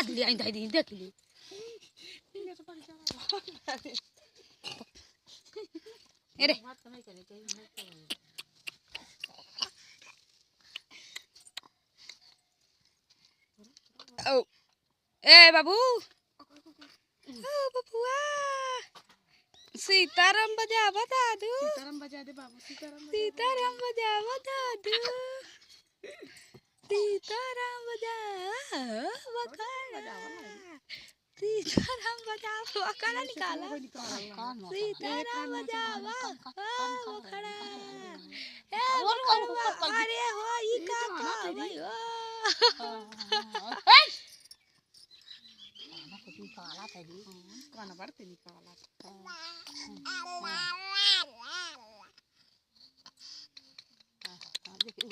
बांध ले आई दी देख ली अरे ओ ए बाबू ओ बबुआ सीताराम बजावा दादू सीताराम बजा दे बाबू सीताराम बजावा दादू सीताराम बजावा सीताराम बजावा काला निकाला सीताराम बजावा बखड़ा ए बखड़ा अरे हो ई का भाई हो काला था दी काना बढ़ते निकाला देखिए